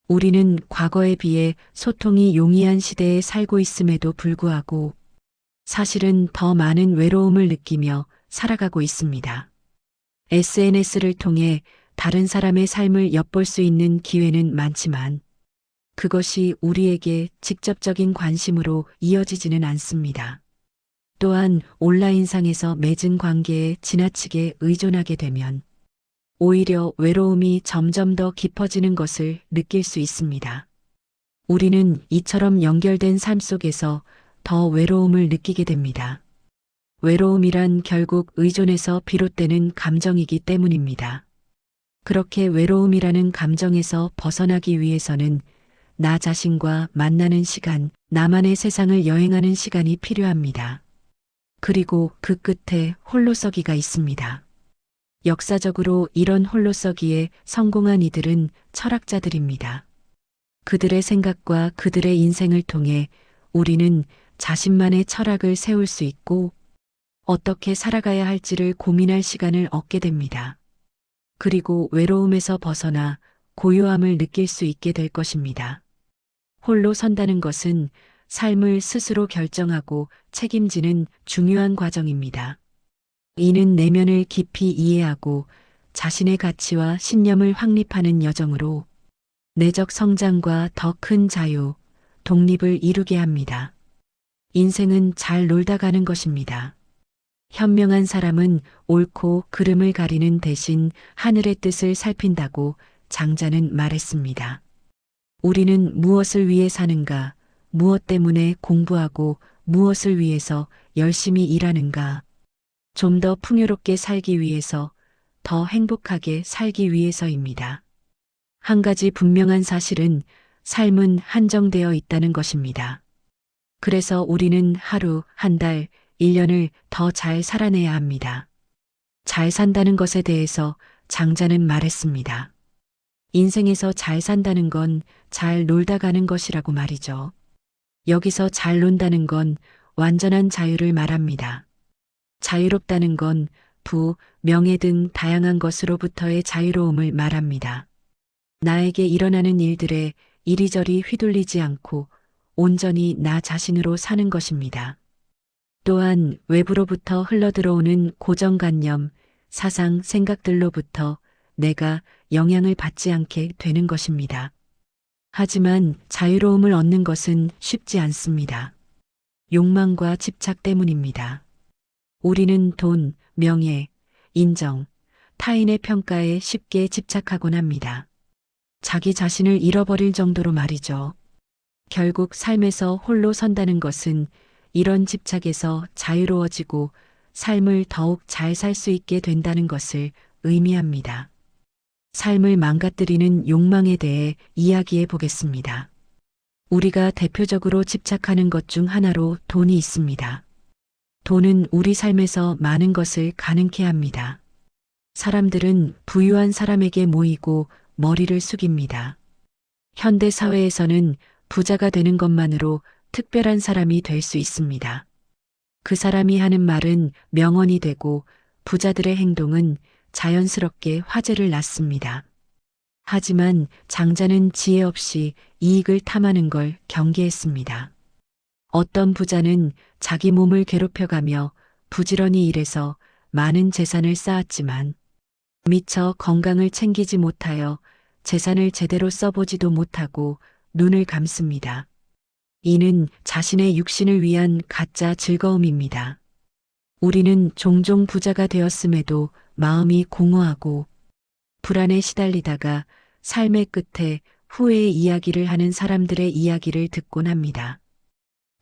우리는 과거에 비해 소통이 용이한 시대에 살고 있음에도 불구하고 사실은 더 많은 외로움을 느끼며 살아가고 있습니다. SNS를 통해 다른 사람의 삶을 엿볼 수 있는 기회는 많지만 그것이 우리에게 직접적인 관심으로 이어지지는 않습니다. 또한 온라인상에서 맺은 관계에 지나치게 의존하게 되면 오히려 외로움이 점점 더 깊어지는 것을 느낄 수 있습니다. 우리는 이처럼 연결된 삶 속에서 더 외로움을 느끼게 됩니다. 외로움이란 결국 의존에서 비롯되는 감정이기 때문입니다. 그렇게 외로움이라는 감정에서 벗어나기 위해서는 나 자신과 만나는 시간, 나만의 세상을 여행하는 시간이 필요합니다. 그리고 그 끝에 홀로서기가 있습니다. 역사적으로 이런 홀로서기에 성공한 이들은 철학자들입니다. 그들의 생각과 그들의 인생을 통해 우리는 자신만의 철학을 세울 수 있고 어떻게 살아가야 할지를 고민할 시간을 얻게 됩니다. 그리고 외로움에서 벗어나 고요함을 느낄 수 있게 될 것입니다. 홀로 선다는 것은 삶을 스스로 결정하고 책임지는 중요한 과정입니다. 이는 내면을 깊이 이해하고 자신의 가치와 신념을 확립하는 여정으로 내적 성장과 더 큰 자유, 독립을 이루게 합니다. 인생은 잘 놀다 가는 것입니다. 현명한 사람은 옳고 그름을 가리는 대신 하늘의 뜻을 살핀다고 장자는 말했습니다. 우리는 무엇을 위해 사는가, 무엇 때문에 공부하고 무엇을 위해서 열심히 일하는가, 좀 더 풍요롭게 살기 위해서, 더 행복하게 살기 위해서입니다. 한 가지 분명한 사실은 삶은 한정되어 있다는 것입니다. 그래서 우리는 하루, 한 달, 1년을 더 잘 살아내야 합니다. 잘 산다는 것에 대해서 장자는 말했습니다. 인생에서 잘 산다는 건 잘 놀다 가는 것이라고 말이죠. 여기서 잘 논다는 건 완전한 자유를 말합니다. 자유롭다는 건 부, 명예 등 다양한 것으로부터의 자유로움을 말합니다. 나에게 일어나는 일들에 이리저리 휘둘리지 않고 온전히 나 자신으로 사는 것입니다. 또한 외부로부터 흘러들어오는 고정관념, 사상, 생각들로부터 내가 영향을 받지 않게 되는 것입니다. 하지만 자유로움을 얻는 것은 쉽지 않습니다. 욕망과 집착 때문입니다. 우리는 돈, 명예, 인정, 타인의 평가에 쉽게 집착하곤 합니다. 자기 자신을 잃어버릴 정도로 말이죠. 결국 삶에서 홀로 선다는 것은 이런 집착에서 자유로워지고 삶을 더욱 잘 살 수 있게 된다는 것을 의미합니다. 삶을 망가뜨리는 욕망에 대해 이야기해 보겠습니다. 우리가 대표적으로 집착하는 것 중 하나로 돈이 있습니다. 돈은 우리 삶에서 많은 것을 가능케 합니다. 사람들은 부유한 사람에게 모이고 머리를 숙입니다. 현대 사회에서는 부자가 되는 것만으로 특별한 사람이 될 수 있습니다. 그 사람이 하는 말은 명언이 되고 부자들의 행동은 자연스럽게 화제를 낳습니다. 하지만 장자는 지혜 없이 이익을 탐하는 걸 경계했습니다. 어떤 부자는 자기 몸을 괴롭혀가며 부지런히 일해서 많은 재산을 쌓았지만 미처 건강을 챙기지 못하여 재산을 제대로 써보지도 못하고 눈을 감습니다. 이는 자신의 육신을 위한 가짜 즐거움입니다. 우리는 종종 부자가 되었음에도 마음이 공허하고 불안에 시달리다가 삶의 끝에 후회의 이야기를 하는 사람들의 이야기를 듣곤 합니다.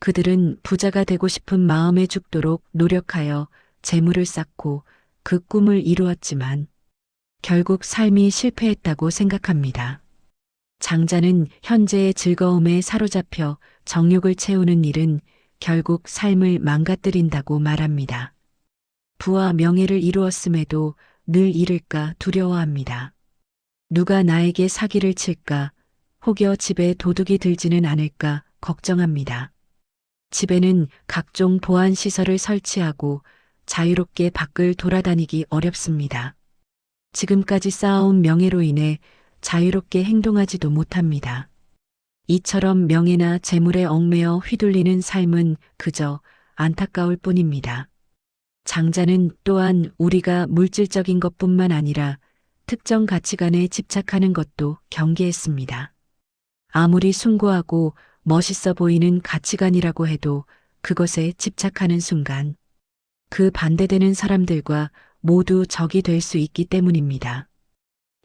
그들은 부자가 되고 싶은 마음에 죽도록 노력하여 재물을 쌓고 그 꿈을 이루었지만 결국 삶이 실패했다고 생각합니다. 장자는 현재의 즐거움에 사로잡혀 정욕을 채우는 일은 결국 삶을 망가뜨린다고 말합니다. 부와 명예를 이루었음에도 늘 잃을까 두려워합니다. 누가 나에게 사기를 칠까, 혹여 집에 도둑이 들지는 않을까 걱정합니다. 집에는 각종 보안 시설을 설치하고 자유롭게 밖을 돌아다니기 어렵습니다. 지금까지 쌓아온 명예로 인해 자유롭게 행동하지도 못합니다. 이처럼 명예나 재물에 얽매여 휘둘리는 삶은 그저 안타까울 뿐입니다. 장자는 또한 우리가 물질적인 것뿐만 아니라 특정 가치관에 집착하는 것도 경계했습니다. 아무리 숭고하고 멋있어 보이는 가치관이라고 해도 그것에 집착하는 순간 그 반대되는 사람들과 모두 적이 될 수 있기 때문입니다.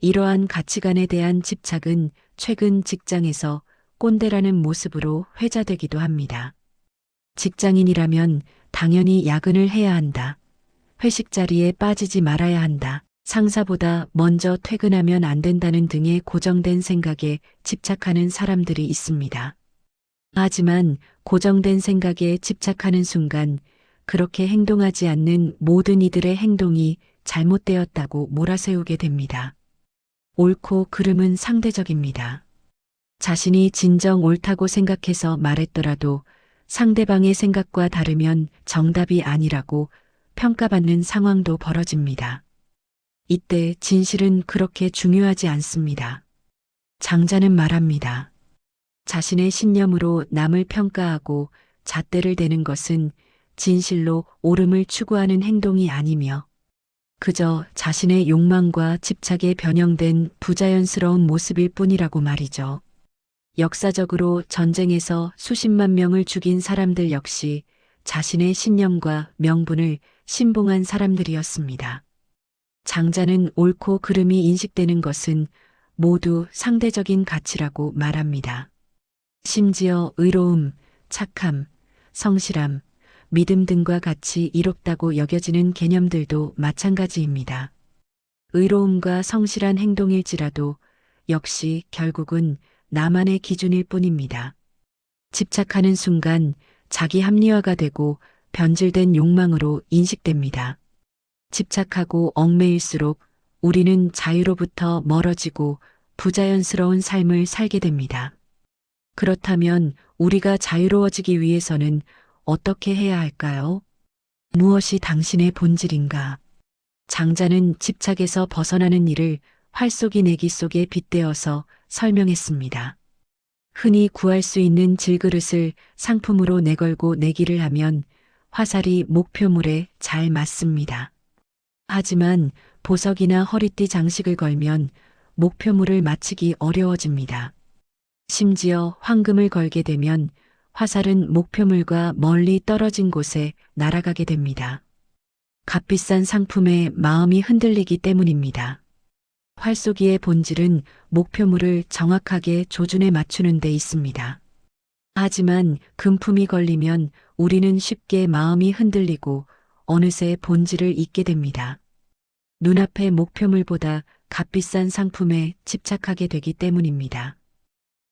이러한 가치관에 대한 집착은 최근 직장에서 꼰대라는 모습으로 회자되기도 합니다. 직장인이라면 당연히 야근을 해야 한다. 회식 자리에 빠지지 말아야 한다. 상사보다 먼저 퇴근하면 안 된다는 등의 고정된 생각에 집착하는 사람들이 있습니다. 하지만 고정된 생각에 집착하는 순간 그렇게 행동하지 않는 모든 이들의 행동이 잘못되었다고 몰아세우게 됩니다. 옳고 그름은 상대적입니다. 자신이 진정 옳다고 생각해서 말했더라도 상대방의 생각과 다르면 정답이 아니라고 평가받는 상황도 벌어집니다. 이때 진실은 그렇게 중요하지 않습니다. 장자는 말합니다. 자신의 신념으로 남을 평가하고 잣대를 대는 것은 진실로 옳음을 추구하는 행동이 아니며 그저 자신의 욕망과 집착에 변형된 부자연스러운 모습일 뿐이라고 말이죠. 역사적으로 전쟁에서 수십만 명을 죽인 사람들 역시 자신의 신념과 명분을 신봉한 사람들이었습니다. 장자는 옳고 그름이 인식되는 것은 모두 상대적인 가치라고 말합니다. 심지어 의로움, 착함, 성실함, 믿음 등과 같이 이롭다고 여겨지는 개념들도 마찬가지입니다. 의로움과 성실한 행동일지라도 역시 결국은 나만의 기준일 뿐입니다. 집착하는 순간 자기 합리화가 되고 변질된 욕망으로 인식됩니다. 집착하고 얽매일수록 우리는 자유로부터 멀어지고 부자연스러운 삶을 살게 됩니다. 그렇다면 우리가 자유로워지기 위해서는 어떻게 해야 할까요? 무엇이 당신의 본질인가? 장자는 집착에서 벗어나는 일을 활쏘기 내기 속에 빗대어서 설명했습니다. 흔히 구할 수 있는 질그릇을 상품으로 내걸고 내기를 하면 화살이 목표물에 잘 맞습니다. 하지만 보석이나 허리띠 장식을 걸면 목표물을 맞히기 어려워집니다. 심지어 황금을 걸게 되면 화살은 목표물과 멀리 떨어진 곳에 날아가게 됩니다. 값비싼 상품에 마음이 흔들리기 때문입니다. 활쏘기의 본질은 목표물을 정확하게 조준에 맞추는 데 있습니다. 하지만 금품이 걸리면 우리는 쉽게 마음이 흔들리고 어느새 본질을 잊게 됩니다. 눈앞의 목표물보다 값비싼 상품에 집착하게 되기 때문입니다.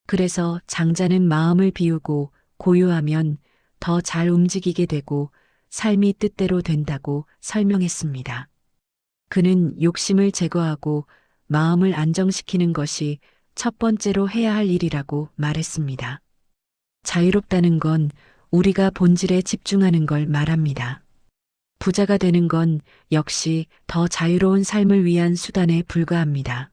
그래서 장자는 마음을 비우고 고요하면 더 잘 움직이게 되고 삶이 뜻대로 된다고 설명했습니다. 그는 욕심을 제거하고 마음을 안정시키는 것이 첫 번째로 해야 할 일이라고 말했습니다. 자유롭다는 건 우리가 본질에 집중하는 걸 말합니다. 부자가 되는 건 역시 더 자유로운 삶을 위한 수단에 불과합니다.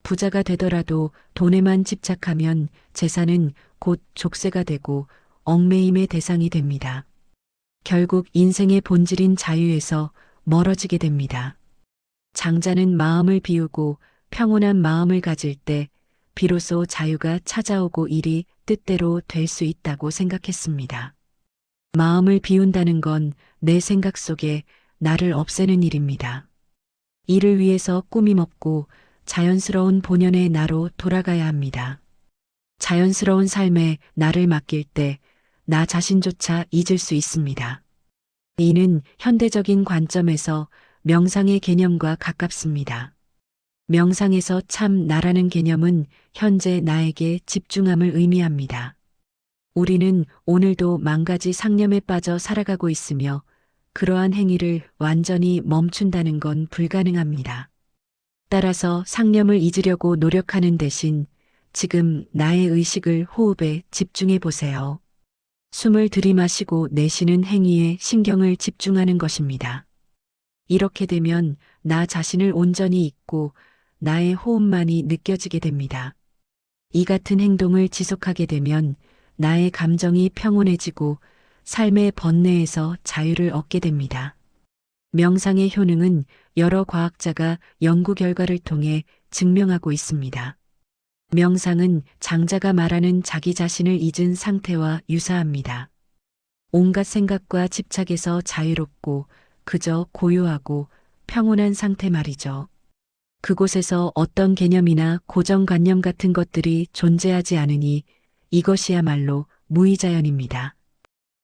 부자가 되더라도 돈에만 집착하면 재산은 곧 족쇄가 되고 얽매임의 대상이 됩니다. 결국 인생의 본질인 자유에서 멀어지게 됩니다. 장자는 마음을 비우고 평온한 마음을 가질 때 비로소 자유가 찾아오고 일이 뜻대로 될 수 있다고 생각했습니다. 마음을 비운다는 건 내 생각 속에 나를 없애는 일입니다. 이를 위해서 꾸밈 없고 자연스러운 본연의 나로 돌아가야 합니다. 자연스러운 삶에 나를 맡길 때 나 자신조차 잊을 수 있습니다. 이는 현대적인 관점에서 명상의 개념과 가깝습니다. 명상에서 참 나라는 개념은 현재 나에게 집중함을 의미합니다. 우리는 오늘도 만 가지 상념에 빠져 살아가고 있으며 그러한 행위를 완전히 멈춘다는 건 불가능합니다. 따라서 상념을 잊으려고 노력하는 대신 지금 나의 의식을 호흡에 집중해 보세요. 숨을 들이마시고 내쉬는 행위에 신경을 집중하는 것입니다. 이렇게 되면 나 자신을 온전히 잊고 나의 호흡만이 느껴지게 됩니다. 이 같은 행동을 지속하게 되면 나의 감정이 평온해지고 삶의 번뇌에서 자유를 얻게 됩니다. 명상의 효능은 여러 과학자가 연구 결과를 통해 증명하고 있습니다. 명상은 장자가 말하는 자기 자신을 잊은 상태와 유사합니다. 온갖 생각과 집착에서 자유롭고 그저 고요하고 평온한 상태 말이죠. 그곳에서 어떤 개념이나 고정관념 같은 것들이 존재하지 않으니 이것이야말로 무의자연입니다.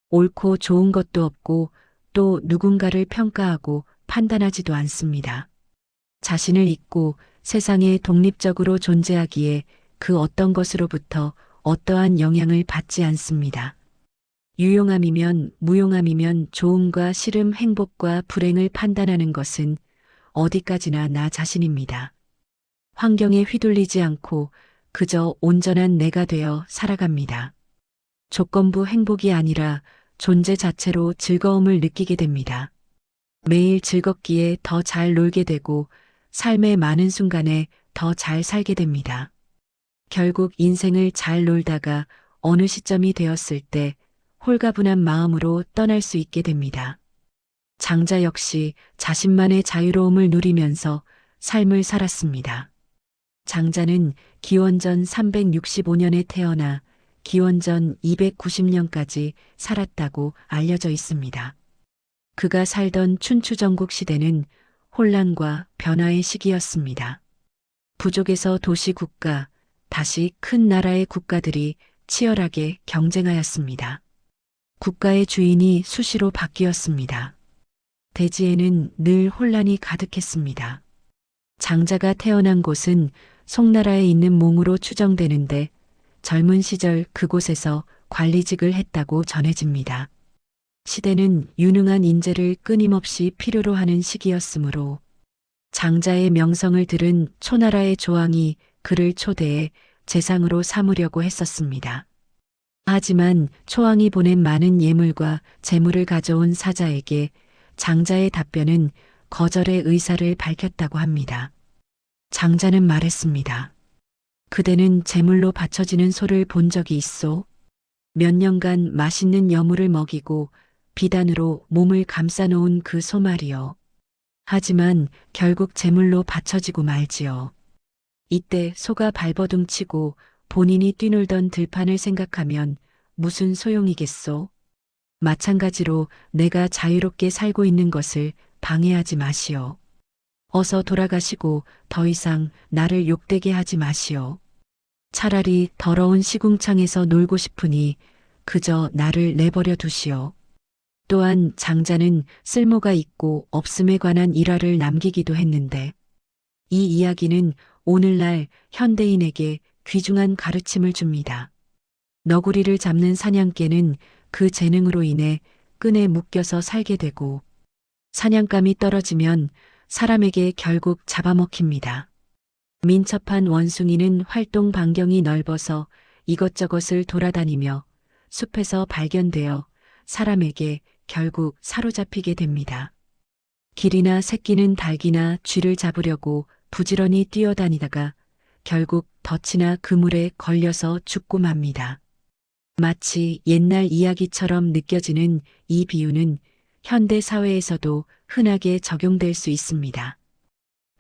옳고 좋은 것도 없고 또 누군가를 평가하고 판단하지도 않습니다. 자신을 잊고 세상에 독립적으로 존재하기에 그 어떤 것으로부터 어떠한 영향을 받지 않습니다. 유용함이면 무용함이면 좋음과 싫음, 행복과 불행을 판단하는 것은 어디까지나 나 자신입니다. 환경에 휘둘리지 않고 그저 온전한 내가 되어 살아갑니다. 조건부 행복이 아니라 존재 자체로 즐거움을 느끼게 됩니다. 매일 즐겁기에 더 잘 놀게 되고 삶의 많은 순간에 더 잘 살게 됩니다. 결국 인생을 잘 놀다가 어느 시점이 되었을 때 홀가분한 마음으로 떠날 수 있게 됩니다. 장자 역시 자신만의 자유로움을 누리면서 삶을 살았습니다. 장자는 기원전 365년에 태어나 기원전 290년까지 살았다고 알려져 있습니다. 그가 살던 춘추전국 시대는 혼란과 변화의 시기였습니다. 부족에서 도시 국가, 다시 큰 나라의 국가들이 치열하게 경쟁하였습니다. 국가의 주인이 수시로 바뀌었습니다. 대지에는 늘 혼란이 가득했습니다. 장자가 태어난 곳은 송나라에 있는 몽으로 추정되는데 젊은 시절 그곳에서 관리직을 했다고 전해집니다. 시대는 유능한 인재를 끊임없이 필요로 하는 시기였으므로 장자의 명성을 들은 초나라의 조왕이 그를 초대해 재상으로 삼으려고 했었습니다. 하지만 초왕이 보낸 많은 예물과 재물을 가져온 사자에게 장자의 답변은 거절의 의사를 밝혔다고 합니다. 장자는 말했습니다. 그대는 제물로 바쳐지는 소를 본 적이 있소? 몇 년간 맛있는 여물을 먹이고 비단으로 몸을 감싸놓은 그 소 말이요. 하지만 결국 제물로 바쳐지고 말지요. 이때 소가 발버둥 치고 본인이 뛰놀던 들판을 생각하면 무슨 소용이겠소? 마찬가지로 내가 자유롭게 살고 있는 것을 방해하지 마시오. 어서 돌아가시고 더 이상 나를 욕되게 하지 마시오. 차라리 더러운 시궁창에서 놀고 싶으니 그저 나를 내버려 두시오. 또한 장자는 쓸모가 있고 없음에 관한 일화를 남기기도 했는데 이 이야기는 오늘날 현대인에게 귀중한 가르침을 줍니다. 너구리를 잡는 사냥개는 그 재능으로 인해 끈에 묶여서 살게 되고 사냥감이 떨어지면 사람에게 결국 잡아먹힙니다. 민첩한 원숭이는 활동 반경이 넓어서 이것저것을 돌아다니며 숲에서 발견되어 사람에게 결국 사로잡히게 됩니다. 길이나 새끼는 닭이나 쥐를 잡으려고 부지런히 뛰어다니다가 결국 덫이나 그물에 걸려서 죽고 맙니다. 마치 옛날 이야기처럼 느껴지는 이 비유는 현대 사회에서도 흔하게 적용될 수 있습니다.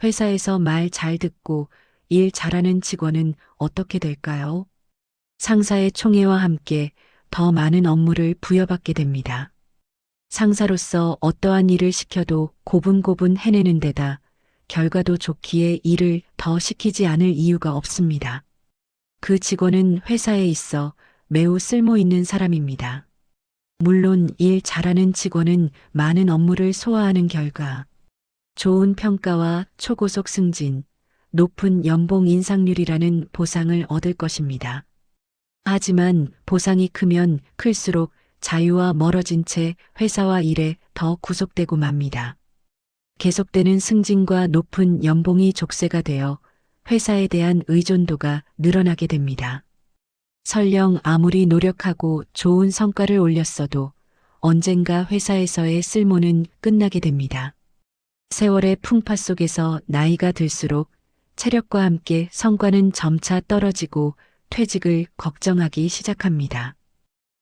회사에서 말 잘 듣고 일 잘하는 직원은 어떻게 될까요? 상사의 총애와 함께 더 많은 업무를 부여받게 됩니다. 상사로서 어떠한 일을 시켜도 고분고분 해내는 데다 결과도 좋기에 일을 더 시키지 않을 이유가 없습니다. 그 직원은 회사에 있어 매우 쓸모 있는 사람입니다. 물론 일 잘하는 직원은 많은 업무를 소화하는 결과 좋은 평가와 초고속 승진, 높은 연봉 인상률이라는 보상을 얻을 것입니다. 하지만 보상이 크면 클수록 자유와 멀어진 채 회사와 일에 더 구속되고 맙니다. 계속되는 승진과 높은 연봉이 족쇄가 되어 회사에 대한 의존도가 늘어나게 됩니다. 설령 아무리 노력하고 좋은 성과를 올렸어도 언젠가 회사에서의 쓸모는 끝나게 됩니다. 세월의 풍파 속에서 나이가 들수록 체력과 함께 성과는 점차 떨어지고 퇴직을 걱정하기 시작합니다.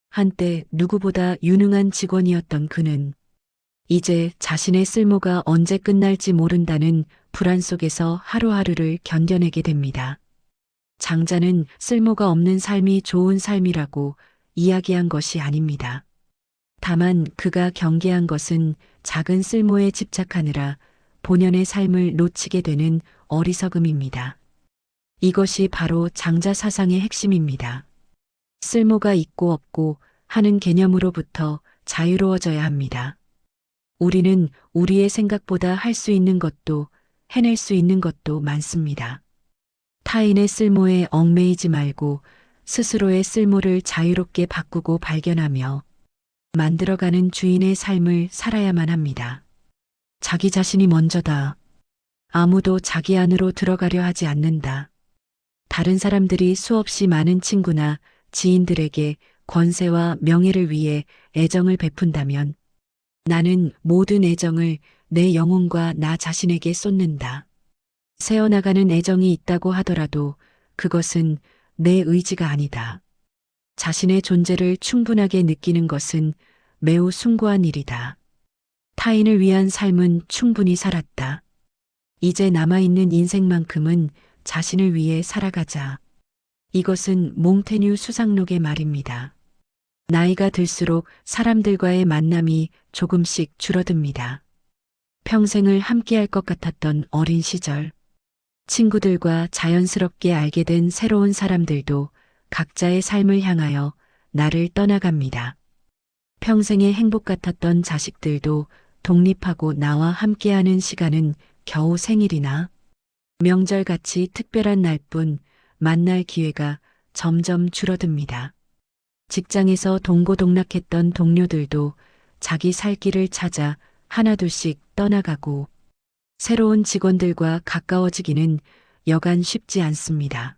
한때 누구보다 유능한 직원이었던 그는 이제 자신의 쓸모가 언제 끝날지 모른다는 불안 속에서 하루하루를 견뎌내게 됩니다. 장자는 쓸모가 없는 삶이 좋은 삶이라고 이야기한 것이 아닙니다. 다만 그가 경계한 것은 작은 쓸모에 집착하느라 본연의 삶을 놓치게 되는 어리석음입니다. 이것이 바로 장자 사상의 핵심입니다. 쓸모가 있고 없고 하는 개념으로부터 자유로워져야 합니다. 우리는 우리의 생각보다 할 수 있는 것도 해낼 수 있는 것도 많습니다. 타인의 쓸모에 얽매이지 말고 스스로의 쓸모를 자유롭게 바꾸고 발견하며 만들어가는 주인의 삶을 살아야만 합니다. 자기 자신이 먼저다. 아무도 자기 안으로 들어가려 하지 않는다. 다른 사람들이 수없이 많은 친구나 지인들에게 권세와 명예를 위해 애정을 베푼다면 나는 모든 애정을 내 영혼과 나 자신에게 쏟는다. 새어나가는 애정이 있다고 하더라도 그것은 내 의지가 아니다. 자신의 존재를 충분하게 느끼는 것은 매우 숭고한 일이다. 타인을 위한 삶은 충분히 살았다. 이제 남아있는 인생만큼은 자신을 위해 살아가자. 이것은 몽테뉴 수상록의 말입니다. 나이가 들수록 사람들과의 만남이 조금씩 줄어듭니다. 평생을 함께할 것 같았던 어린 시절, 친구들과 자연스럽게 알게 된 새로운 사람들도 각자의 삶을 향하여 나를 떠나갑니다. 평생의 행복 같았던 자식들도 독립하고 나와 함께하는 시간은 겨우 생일이나 명절같이 특별한 날뿐 만날 기회가 점점 줄어듭니다. 직장에서 동고동락했던 동료들도 자기 살 길을 찾아 하나둘씩 떠나가고 새로운 직원들과 가까워지기는 여간 쉽지 않습니다.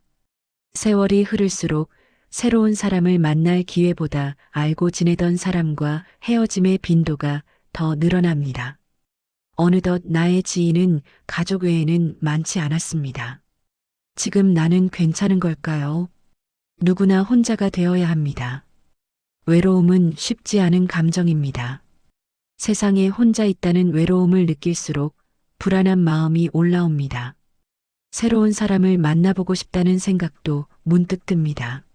세월이 흐를수록 새로운 사람을 만날 기회보다 알고 지내던 사람과 헤어짐의 빈도가 더 늘어납니다. 어느덧 나의 지인은 가족 외에는 많지 않았습니다. 지금 나는 괜찮은 걸까요? 누구나 혼자가 되어야 합니다. 외로움은 쉽지 않은 감정입니다. 세상에 혼자 있다는 외로움을 느낄수록 불안한 마음이 올라옵니다. 새로운 사람을 만나보고 싶다는 생각도 문득 듭니다.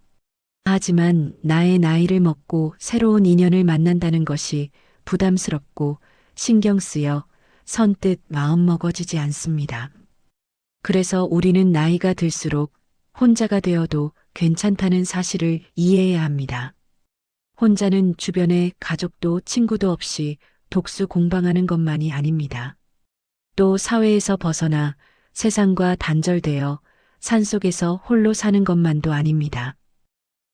하지만 나의 나이를 먹고 새로운 인연을 만난다는 것이 부담스럽고 신경 쓰여 선뜻 마음먹어지지 않습니다. 그래서 우리는 나이가 들수록 혼자가 되어도 괜찮다는 사실을 이해해야 합니다. 혼자는 주변에 가족도 친구도 없이 독수 공방하는 것만이 아닙니다. 또 사회에서 벗어나 세상과 단절되어 산속에서 홀로 사는 것만도 아닙니다.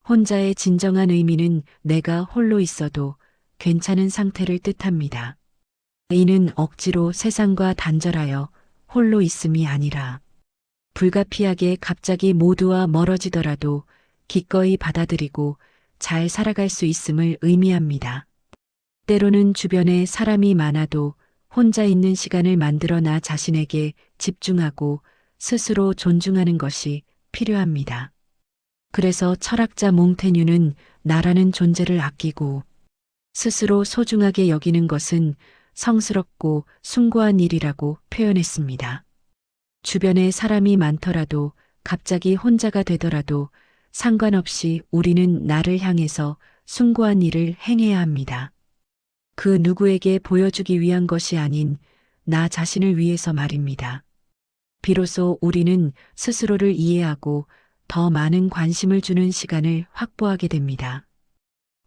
혼자의 진정한 의미는 내가 홀로 있어도 괜찮은 상태를 뜻합니다. 이는 억지로 세상과 단절하여 홀로 있음이 아니라 불가피하게 갑자기 모두와 멀어지더라도 기꺼이 받아들이고 잘 살아갈 수 있음을 의미합니다. 때로는 주변에 사람이 많아도 혼자 있는 시간을 만들어 나 자신에게 집중하고 스스로 존중하는 것이 필요합니다. 그래서 철학자 몽테뉴는 나라는 존재를 아끼고 스스로 소중하게 여기는 것은 성스럽고 숭고한 일이라고 표현했습니다. 주변에 사람이 많더라도 갑자기 혼자가 되더라도 상관없이 우리는 나를 향해서 숭고한 일을 행해야 합니다. 그 누구에게 보여주기 위한 것이 아닌 나 자신을 위해서 말입니다. 비로소 우리는 스스로를 이해하고 더 많은 관심을 주는 시간을 확보하게 됩니다.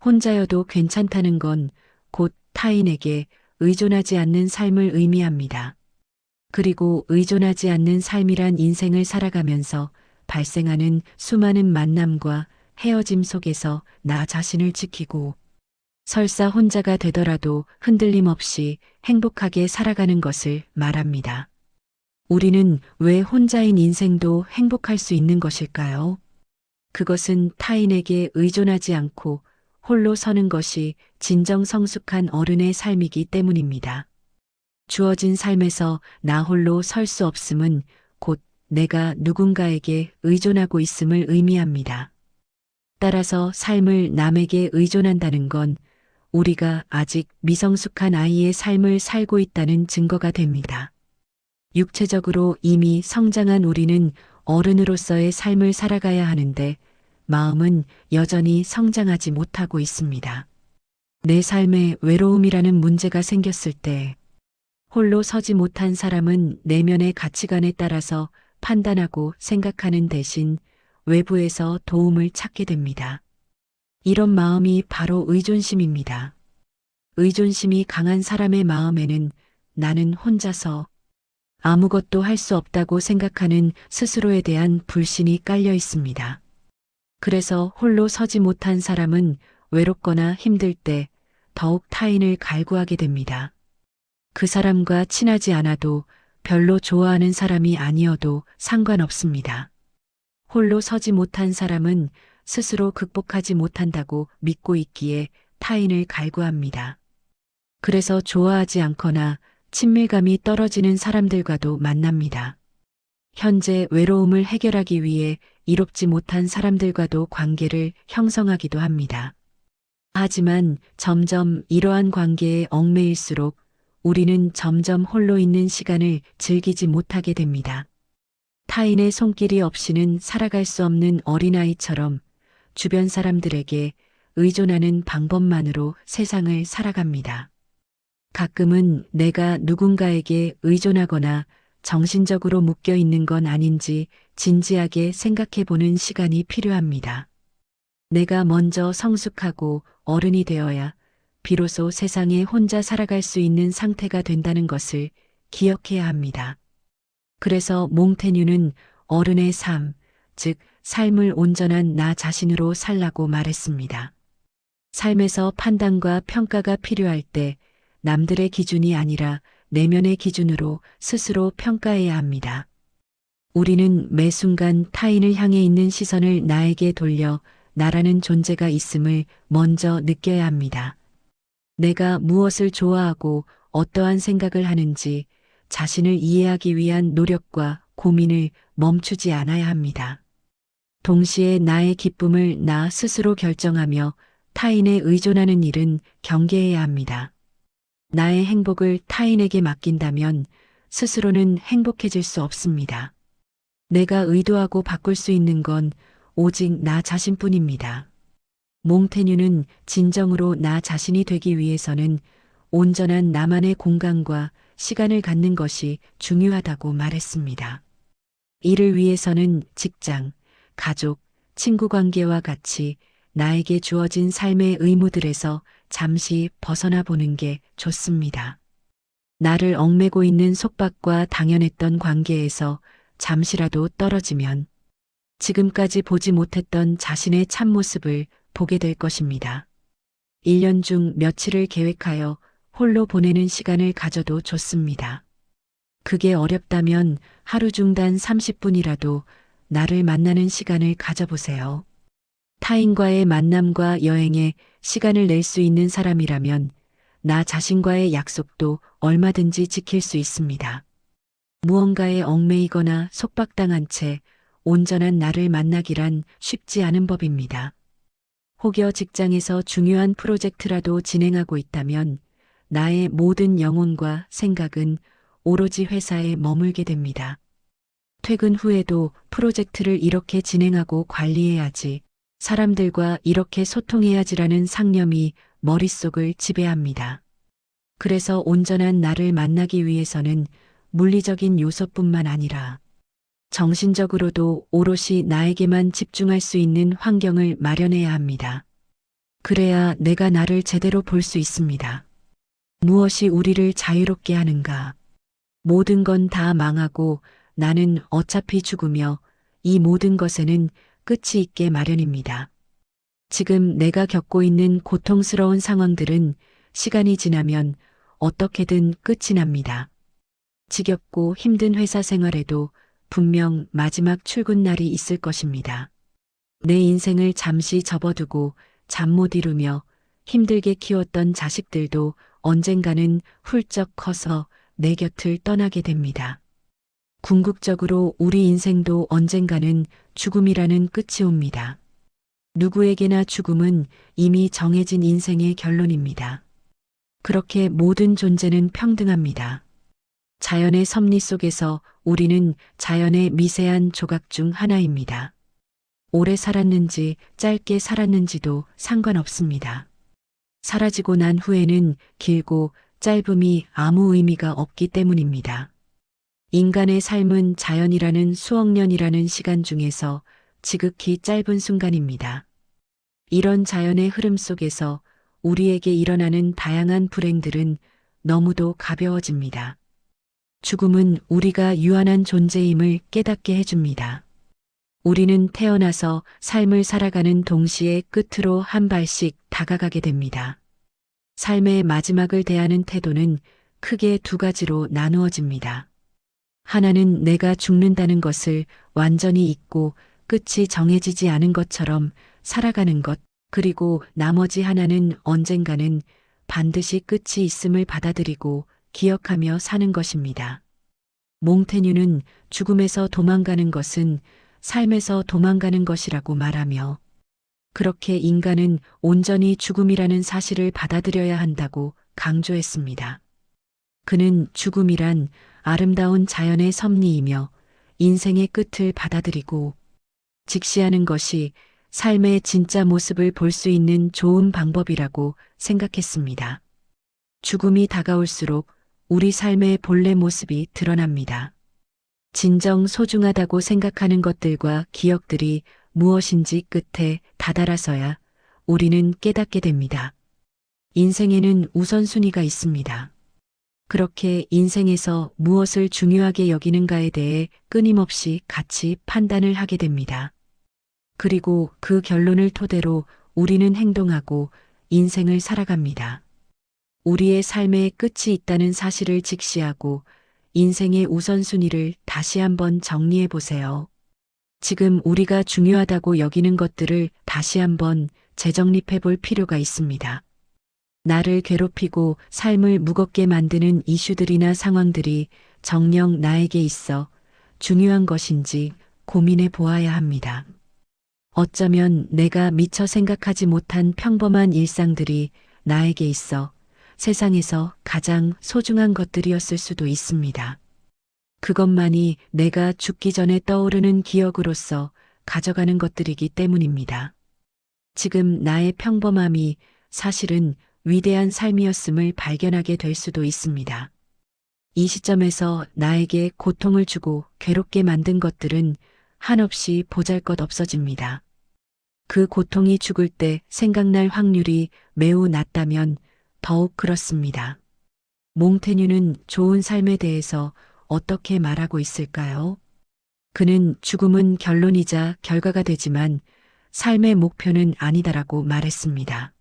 혼자여도 괜찮다는 건 곧 타인에게 의존하지 않는 삶을 의미합니다. 그리고 의존하지 않는 삶이란 인생을 살아가면서 발생하는 수많은 만남과 헤어짐 속에서 나 자신을 지키고 설사 혼자가 되더라도 흔들림 없이 행복하게 살아가는 것을 말합니다. 우리는 왜 혼자인 인생도 행복할 수 있는 것일까요? 그것은 타인에게 의존하지 않고 홀로 서는 것이 진정 성숙한 어른의 삶이기 때문입니다. 주어진 삶에서 나 홀로 설 수 없음은 곧 내가 누군가에게 의존하고 있음을 의미합니다. 따라서 삶을 남에게 의존한다는 건 우리가 아직 미성숙한 아이의 삶을 살고 있다는 증거가 됩니다. 육체적으로 이미 성장한 우리는 어른으로서의 삶을 살아가야 하는데 마음은 여전히 성장하지 못하고 있습니다. 내 삶에 외로움이라는 문제가 생겼을 때 홀로 서지 못한 사람은 내면의 가치관에 따라서 판단하고 생각하는 대신 외부에서 도움을 찾게 됩니다. 이런 마음이 바로 의존심입니다. 의존심이 강한 사람의 마음에는 나는 혼자서 아무것도 할 수 없다고 생각하는 스스로에 대한 불신이 깔려 있습니다. 그래서 홀로 서지 못한 사람은 외롭거나 힘들 때 더욱 타인을 갈구하게 됩니다. 그 사람과 친하지 않아도 별로 좋아하는 사람이 아니어도 상관없습니다. 홀로 서지 못한 사람은 스스로 극복하지 못한다고 믿고 있기에 타인을 갈구합니다. 그래서 좋아하지 않거나 친밀감이 떨어지는 사람들과도 만납니다. 현재 외로움을 해결하기 위해 이롭지 못한 사람들과도 관계를 형성하기도 합니다. 하지만 점점 이러한 관계에 얽매일수록 우리는 점점 홀로 있는 시간을 즐기지 못하게 됩니다. 타인의 손길이 없이는 살아갈 수 없는 어린아이처럼 주변 사람들에게 의존하는 방법만으로 세상을 살아갑니다. 가끔은 내가 누군가에게 의존하거나 정신적으로 묶여 있는 건 아닌지 진지하게 생각해 보는 시간이 필요합니다. 내가 먼저 성숙하고 어른이 되어야 비로소 세상에 혼자 살아갈 수 있는 상태가 된다는 것을 기억해야 합니다. 그래서 몽테뉴는 어른의 삶, 즉 삶을 온전한 나 자신으로 살라고 말했습니다. 삶에서 판단과 평가가 필요할 때 남들의 기준이 아니라 내면의 기준으로 스스로 평가해야 합니다. 우리는 매 순간 타인을 향해 있는 시선을 나에게 돌려 나라는 존재가 있음을 먼저 느껴야 합니다. 내가 무엇을 좋아하고 어떠한 생각을 하는지 자신을 이해하기 위한 노력과 고민을 멈추지 않아야 합니다. 동시에 나의 기쁨을 나 스스로 결정하며 타인에 의존하는 일은 경계해야 합니다. 나의 행복을 타인에게 맡긴다면 스스로는 행복해질 수 없습니다. 내가 의도하고 바꿀 수 있는 건 오직 나 자신뿐입니다. 몽테뉴는 진정으로 나 자신이 되기 위해서는 온전한 나만의 공간과 시간을 갖는 것이 중요하다고 말했습니다. 이를 위해서는 직장, 가족, 친구 관계와 같이 나에게 주어진 삶의 의무들에서 잠시 벗어나 보는 게 좋습니다. 나를 얽매고 있는 속박과 당연했던 관계에서 잠시라도 떨어지면 지금까지 보지 못했던 자신의 참모습을 보게 될 것입니다. 1년 중 며칠을 계획하여 홀로 보내는 시간을 가져도 좋습니다. 그게 어렵다면 하루 중단 30분이라도 나를 만나는 시간을 가져보세요. 타인과의 만남과 여행에 시간을 낼 수 있는 사람이라면 나 자신과의 약속도 얼마든지 지킬 수 있습니다. 무언가에 얽매이거나 속박당한 채 온전한 나를 만나기란 쉽지 않은 법입니다. 혹여 직장에서 중요한 프로젝트라도 진행하고 있다면 나의 모든 영혼과 생각은 오로지 회사에 머물게 됩니다. 퇴근 후에도 프로젝트를 이렇게 진행하고 관리해야지, 사람들과 이렇게 소통해야지라는 상념이 머릿속을 지배합니다. 그래서 온전한 나를 만나기 위해서는 물리적인 요소뿐만 아니라 정신적으로도 오롯이 나에게만 집중할 수 있는 환경을 마련해야 합니다. 그래야 내가 나를 제대로 볼 수 있습니다. 무엇이 우리를 자유롭게 하는가? 모든 건 다 망하고 나는 어차피 죽으며 이 모든 것에는 끝이 있게 마련입니다. 지금 내가 겪고 있는 고통스러운 상황들은 시간이 지나면 어떻게든 끝이 납니다. 지겹고 힘든 회사 생활에도 분명 마지막 출근 날이 있을 것입니다. 내 인생을 잠시 접어두고 잠 못 이루며 힘들게 키웠던 자식들도 언젠가는 훌쩍 커서 내 곁을 떠나게 됩니다. 궁극적으로 우리 인생도 언젠가는 죽음이라는 끝이 옵니다. 누구에게나 죽음은 이미 정해진 인생의 결론입니다. 그렇게 모든 존재는 평등합니다. 자연의 섭리 속에서 우리는 자연의 미세한 조각 중 하나입니다. 오래 살았는지 짧게 살았는지도 상관없습니다. 사라지고 난 후에는 길고 짧음이 아무 의미가 없기 때문입니다. 인간의 삶은 자연이라는 수억 년이라는 시간 중에서 지극히 짧은 순간입니다. 이런 자연의 흐름 속에서 우리에게 일어나는 다양한 불행들은 너무도 가벼워집니다. 죽음은 우리가 유한한 존재임을 깨닫게 해줍니다. 우리는 태어나서 삶을 살아가는 동시에 끝으로 한 발씩 다가가게 됩니다. 삶의 마지막을 대하는 태도는 크게 두 가지로 나누어집니다. 하나는 내가 죽는다는 것을 완전히 잊고 끝이 정해지지 않은 것처럼 살아가는 것, 그리고 나머지 하나는 언젠가는 반드시 끝이 있음을 받아들이고 기억하며 사는 것입니다. 몽테뉴는 죽음에서 도망가는 것은 삶에서 도망가는 것이라고 말하며, 그렇게 인간은 온전히 죽음이라는 사실을 받아들여야 한다고 강조했습니다. 그는 죽음이란 아름다운 자연의 섭리이며 인생의 끝을 받아들이고 직시하는 것이 삶의 진짜 모습을 볼 수 있는 좋은 방법이라고 생각했습니다. 죽음이 다가올수록 우리 삶의 본래 모습이 드러납니다. 진정 소중하다고 생각하는 것들과 기억들이 무엇인지 끝에 다다라서야 우리는 깨닫게 됩니다. 인생에는 우선순위가 있습니다. 그렇게 인생에서 무엇을 중요하게 여기는가에 대해 끊임없이 같이 판단을 하게 됩니다. 그리고 그 결론을 토대로 우리는 행동하고 인생을 살아갑니다. 우리의 삶에 끝이 있다는 사실을 직시하고 인생의 우선순위를 다시 한번 정리해 보세요. 지금 우리가 중요하다고 여기는 것들을 다시 한번 재정립해 볼 필요가 있습니다. 나를 괴롭히고 삶을 무겁게 만드는 이슈들이나 상황들이 정녕 나에게 있어 중요한 것인지 고민해 보아야 합니다. 어쩌면 내가 미처 생각하지 못한 평범한 일상들이 나에게 있어 세상에서 가장 소중한 것들이었을 수도 있습니다. 그것만이 내가 죽기 전에 떠오르는 기억으로서 가져가는 것들이기 때문입니다. 지금 나의 평범함이 사실은 위대한 삶이었음을 발견하게 될 수도 있습니다. 이 시점에서 나에게 고통을 주고 괴롭게 만든 것들은 한없이 보잘것 없어집니다. 그 고통이 죽을 때 생각날 확률이 매우 낮다면 더욱 그렇습니다. 몽테뉴는 좋은 삶에 대해서 어떻게 말하고 있을까요? 그는 죽음은 결론이자 결과가 되지만 삶의 목표는 아니다라고 말했습니다.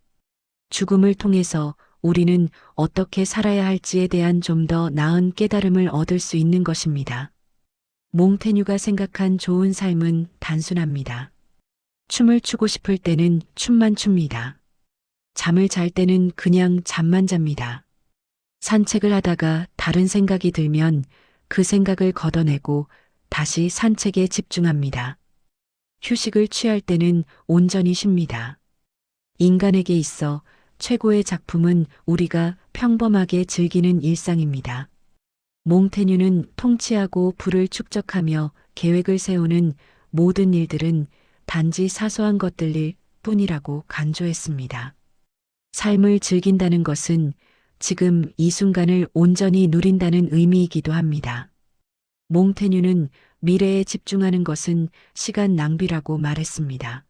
죽음을 통해서 우리는 어떻게 살아야 할지에 대한 좀 더 나은 깨달음을 얻을 수 있는 것입니다. 몽테뉴가 생각한 좋은 삶은 단순합니다. 춤을 추고 싶을 때는 춤만 춥니다. 잠을 잘 때는 그냥 잠만 잡니다. 산책을 하다가 다른 생각이 들면 그 생각을 걷어내고 다시 산책에 집중합니다. 휴식을 취할 때는 온전히 쉽니다. 인간에게 있어 최고의 작품은 우리가 평범하게 즐기는 일상입니다. 몽테뉴는 통치하고 부를 축적하며 계획을 세우는 모든 일들은 단지 사소한 것들일 뿐이라고 간주했습니다. 삶을 즐긴다는 것은 지금 이 순간을 온전히 누린다는 의미이기도 합니다. 몽테뉴는 미래에 집중하는 것은 시간 낭비라고 말했습니다.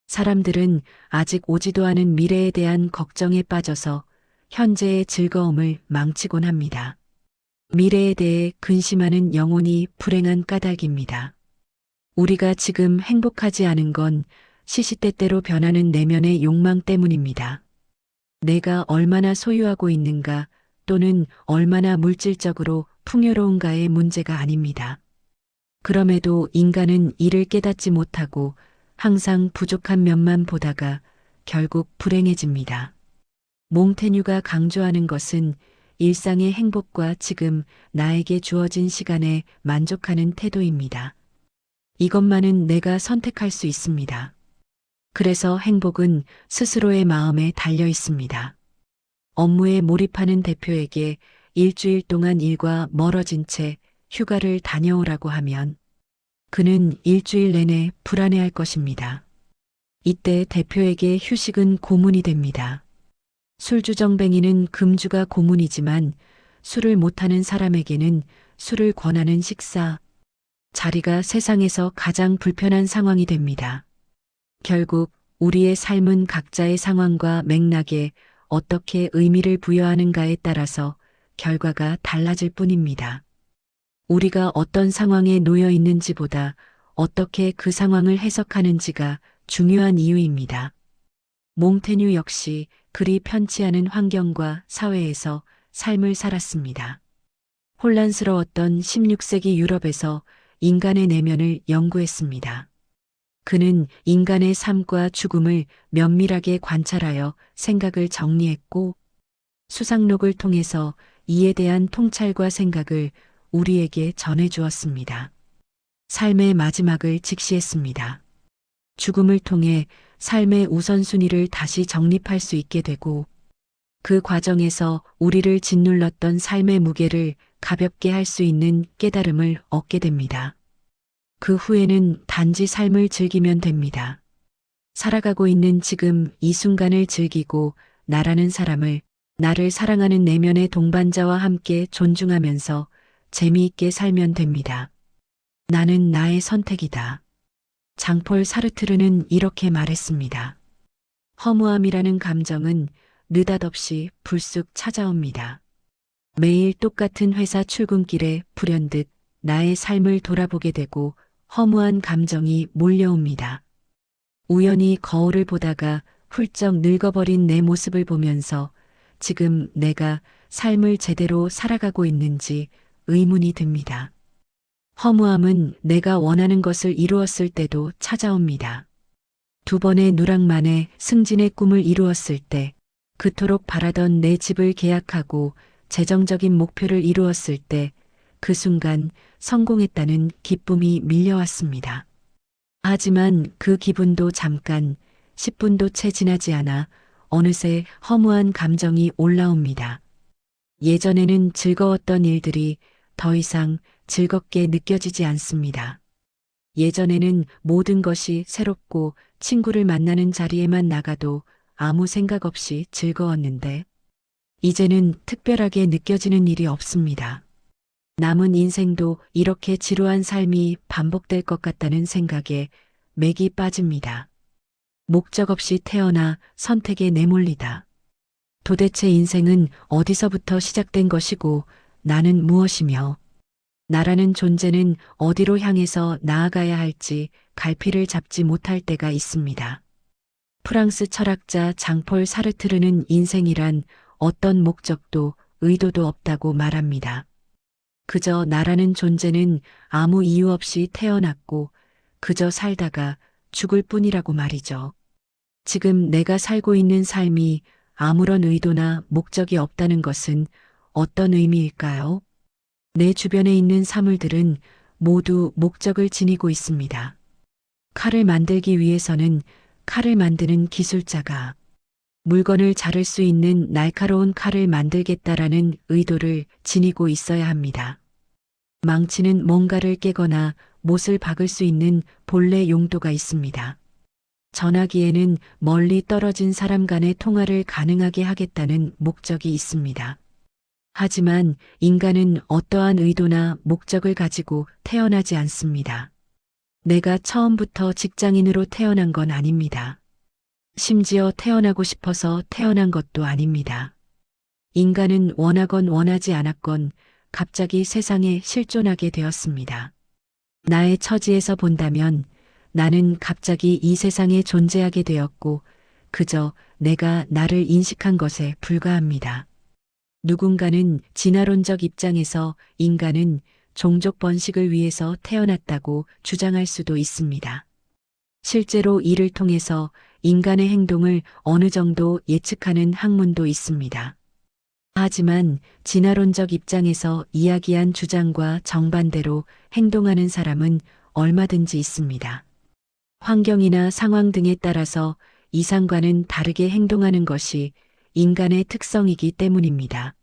사람들은 아직 오지도 않은 미래에 대한 걱정에 빠져서 현재의 즐거움을 망치곤 합니다. 미래에 대해 근심하는 영혼이 불행한 까닭입니다. 우리가 지금 행복하지 않은 건 시시때때로 변하는 내면의 욕망 때문입니다. 내가 얼마나 소유하고 있는가 또는 얼마나 물질적으로 풍요로운가의 문제가 아닙니다. 그럼에도 인간은 이를 깨닫지 못하고 항상 부족한 면만 보다가 결국 불행해집니다. 몽테뉴가 강조하는 것은 일상의 행복과 지금 나에게 주어진 시간에 만족하는 태도입니다. 이것만은 내가 선택할 수 있습니다. 그래서 행복은 스스로의 마음에 달려 있습니다. 업무에 몰입하는 대표에게 일주일 동안 일과 멀어진 채 휴가를 다녀오라고 하면 그는 일주일 내내 불안해할 것입니다. 이때 대표에게 휴식은 고문이 됩니다. 술주정뱅이는 금주가 고문이지만 술을 못하는 사람에게는 술을 권하는 식사, 자리가 세상에서 가장 불편한 상황이 됩니다. 결국 우리의 삶은 각자의 상황과 맥락에 어떻게 의미를 부여하는가에 따라서 결과가 달라질 뿐입니다. 우리가 어떤 상황에 놓여 있는지보다 어떻게 그 상황을 해석하는지가 중요한 이유입니다. 몽테뉴 역시 그리 편치 않은 환경과 사회에서 삶을 살았습니다. 혼란스러웠던 16세기 유럽에서 인간의 내면을 연구했습니다. 그는 인간의 삶과 죽음을 면밀하게 관찰하여 생각을 정리했고 수상록을 통해서 이에 대한 통찰과 생각을 우리에게 전해주었습니다. 삶의 마지막을 직시했습니다. 죽음을 통해 삶의 우선순위를 다시 정립할 수 있게 되고 그 과정에서 우리를 짓눌렀던 삶의 무게를 가볍게 할 수 있는 깨달음을 얻게 됩니다. 그 후에는 단지 삶을 즐기면 됩니다. 살아가고 있는 지금 이 순간을 즐기고 나라는 사람을 나를 사랑하는 내면의 동반자와 함께 존중하면서 재미있게 살면 됩니다. 나는 나의 선택이다. 장폴 사르트르는 이렇게 말했습니다. 허무함이라는 감정은 느닷없이 불쑥 찾아옵니다. 매일 똑같은 회사 출근길에 불현듯 나의 삶을 돌아보게 되고 허무한 감정이 몰려옵니다. 우연히 거울을 보다가 훌쩍 늙어버린 내 모습을 보면서 지금 내가 삶을 제대로 살아가고 있는지 의문이 듭니다. 허무함은 내가 원하는 것을 이루었을 때도 찾아옵니다. 2번의 누락 만에 승진의 꿈을 이루었을 때, 그토록 바라던 내 집을 계약하고 재정적인 목표를 이루었을 때, 그 순간 성공했다는 기쁨이 밀려왔습니다. 하지만 그 기분도 잠깐 10분도 채 지나지 않아 어느새 허무한 감정이 올라옵니다. 예전에는 즐거웠던 일들이 더 이상 즐겁게 느껴지지 않습니다. 예전에는 모든 것이 새롭고 친구를 만나는 자리에만 나가도 아무 생각 없이 즐거웠는데 이제는 특별하게 느껴지는 일이 없습니다. 남은 인생도 이렇게 지루한 삶이 반복될 것 같다는 생각에 맥이 빠집니다. 목적 없이 태어나 선택에 내몰리다. 도대체 인생은 어디서부터 시작된 것이고 나는 무엇이며 나라는 존재는 어디로 향해서 나아가야 할지 갈피를 잡지 못할 때가 있습니다. 프랑스 철학자 장폴 사르트르는 인생이란 어떤 목적도 의도도 없다고 말합니다. 그저 나라는 존재는 아무 이유 없이 태어났고 그저 살다가 죽을 뿐이라고 말이죠. 지금 내가 살고 있는 삶이 아무런 의도나 목적이 없다는 것은 어떤 의미일까요? 내 주변에 있는 사물들은 모두 목적을 지니고 있습니다. 칼을 만들기 위해서는 칼을 만드는 기술자가 물건을 자를 수 있는 날카로운 칼을 만들겠다라는 의도를 지니고 있어야 합니다. 망치는 뭔가를 깨거나 못을 박을 수 있는 본래 용도가 있습니다. 전화기에는 멀리 떨어진 사람 간의 통화를 가능하게 하겠다는 목적이 있습니다. 하지만 인간은 어떠한 의도나 목적을 가지고 태어나지 않습니다. 내가 처음부터 직장인으로 태어난 건 아닙니다. 심지어 태어나고 싶어서 태어난 것도 아닙니다. 인간은 원하건 원하지 않았건 갑자기 세상에 실존하게 되었습니다. 나의 처지에서 본다면 나는 갑자기 이 세상에 존재하게 되었고 그저 내가 나를 인식한 것에 불과합니다. 누군가는 진화론적 입장에서 인간은 종족 번식을 위해서 태어났다고 주장할 수도 있습니다. 실제로 이를 통해서 인간의 행동을 어느 정도 예측하는 학문도 있습니다. 하지만 진화론적 입장에서 이야기한 주장과 정반대로 행동하는 사람은 얼마든지 있습니다. 환경이나 상황 등에 따라서 이상과는 다르게 행동하는 것이 인간의 특성이기 때문입니다.